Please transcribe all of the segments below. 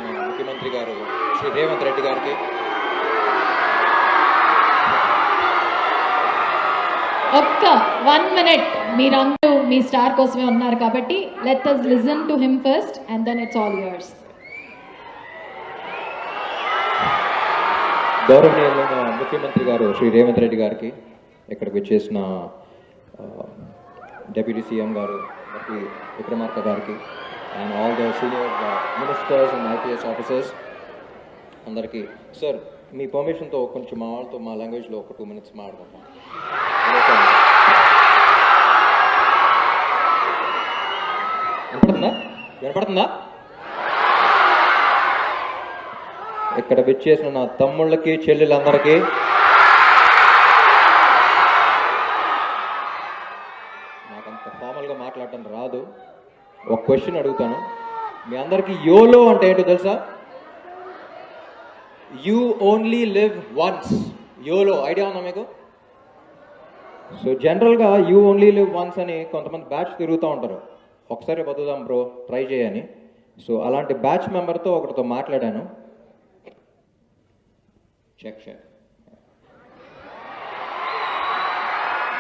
మన ముఖ్యమంత్రి గారు శ్రీ రేవంత్ రెడ్డి గారికి, ఒక్క 1 minute మీరందరూ మీ స్టార్ కోసమే ఉన్నారు కాబట్టి let us listen to him first and then it's all yours. గౌరవనీయులైన ముఖ్యమంత్రి గారు శ్రీ రేవంత్ రెడ్డి గారికి, ఇక్కడికి వచ్చేసిన డిప్యూటీ సీఎం గారు శ్రీ విక్రమార్క గారికి and all the senior ministers and IPS officers అందరికీ, సార్ మీ పర్మిషన్తో కొంచెం మా వాళ్ళతో మా లాంగ్వేజ్లో ఒక 2 minutes మాట్లాడతాం. వినపడుతుందా? ఇక్కడ విచ్చేసిన నా తమ్ముళ్ళకి చెల్లెలందరికీ, నాకంత ఫార్మల్గా మాట్లాడటం రాదు. ఒక క్వశ్చన్ అడుగుతాను మీ అందరికీ. యోలో అంటే ఏంటో తెలుసా? You only live once. YOLO idea ఉందా మీకు? సో జనరల్గా యూ ఓన్లీ లివ్ వన్స్ అని కొంతమంది బ్యాచ్ తిరుగుతూ ఉంటారు, ఒకసారి బతుకుదాం బ్రో ట్రై చేయని. సో అలాంటి బ్యాచ్ మెంబర్తో ఒకటితో మాట్లాడాను.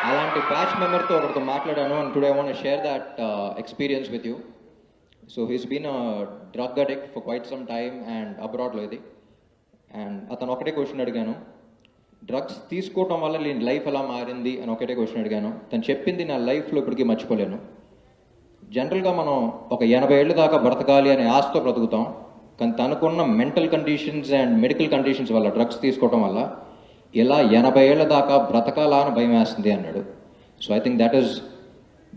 అలాంటి బ్యాచ్ మెంబర్తో ఒకటితో మాట్లాడాను and today I want to share that experience with you. So he's been a drug addict for quite some time and అబ్రాడ్లో ఇది. అండ్ అతను ఒకటే క్వశ్చన్ అడిగాను, డ్రగ్స్ తీసుకోవడం వల్ల నేను లైఫ్ ఎలా మారింది అని ఒకటే క్వశ్చన్ అడిగాను. తను చెప్పింది నా లైఫ్లో ఇప్పటికీ మర్చిపోలేను. జనరల్గా మనం ఒక 80 ఏళ్ళ దాకా బ్రతకాలి అనే ఆశతో బ్రతుకుతాం, కానీ తనకున్న mental conditions and medical conditions వల్ల డ్రగ్స్ తీసుకోవడం వల్ల ఇలా 80 ఏళ్ళ దాకా బ్రతకాలా అని భయం వేస్తుంది అన్నాడు. So I think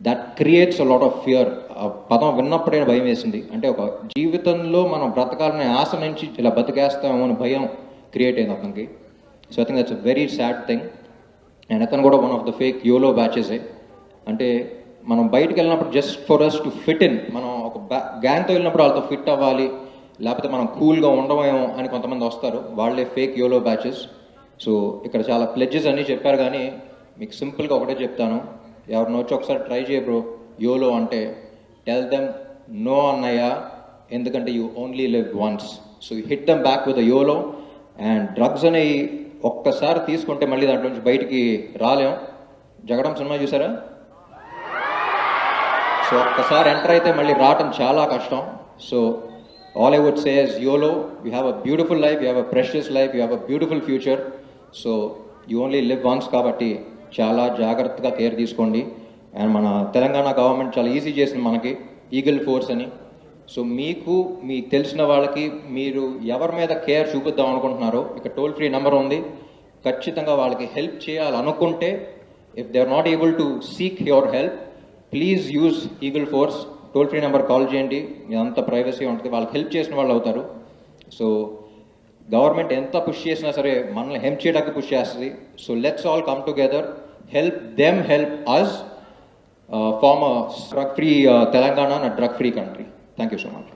that creates a lot of fear. ఆ పదం విన్నప్పుడే భయం వేసింది. అంటే ఒక జీవితంలో మనం బ్రతకాలనే ఆశ నుంచి ఇలా బతికేస్తామో అని భయం క్రియేట్ అయింది అతనికి. So I think that's a very sad thing. And అతను కూడా one of the fake YOLO బ్యాచెసే. అంటే మనం బయటకు వెళ్ళినప్పుడు just for us to fit in, మనం ఒక గ్యాంగ్తో వెళ్ళినప్పుడు వాళ్ళతో ఫిట్ అవ్వాలి, లేకపోతే మనం కూల్గా ఉండమేమో అని కొంతమంది వస్తారు, వాళ్ళే ఫేక్ యోలో బ్యాచెస్. సో ఇక్కడ చాలా ప్లెడ్జెస్ అన్నీ చెప్పారు, కానీ మీకు సింపుల్గా ఒకటే చెప్తాను, ఎవరిని వచ్చి ఒకసారి ట్రై చేయ బ్రో యోలో అంటే, టెల్ దెమ్ నో అన్నయ్య, ఎందుకంటే you only live once. So you hit them back with YOLO. And drugs అనేవి ఒక్కసారి తీసుకుంటే మళ్ళీ దాంట్లో నుంచి బయటికి రాలేం. జగడం సినిమా చూసారా? సో ఒక్కసారి ఎంటర్ అయితే మళ్ళీ రావటం చాలా కష్టం. So all I would say is YOLO, you have a beautiful life, you have a precious life, you have a beautiful future. So you only live once కాబట్టి చాలా జాగ్రత్తగా కేర్ తీసుకోండి. అండ్ మన తెలంగాణ గవర్నమెంట్ చాలా ఈజీ చేసింది మనకి eagle force అని. So మీకు తెలిసిన వాళ్ళకి మీరు ఎవరి మీద కేర్ చూపిద్దాం అనుకుంటున్నారో ఇక్కడ టోల్ ఫ్రీ నెంబర్ ఉంది, ఖచ్చితంగా వాళ్ళకి హెల్ప్ చేయాలనుకుంటే, if they are not able to seek your help, please use Eagle Force. Toll free number call చేయండి, అంత ప్రైవసీ ఉంటుంది, వాళ్ళకి హెల్ప్ చేసిన వాళ్ళు అవుతారు. సో గవర్నమెంట్ ఎంత పుష్ చేసినా సరే మనల్ని హెల్ప్ చేయడానికి పుష్ చేస్తుంది. So let's all come together, help them, help us, form a drug free Telangana and drug free country. Thank you so much.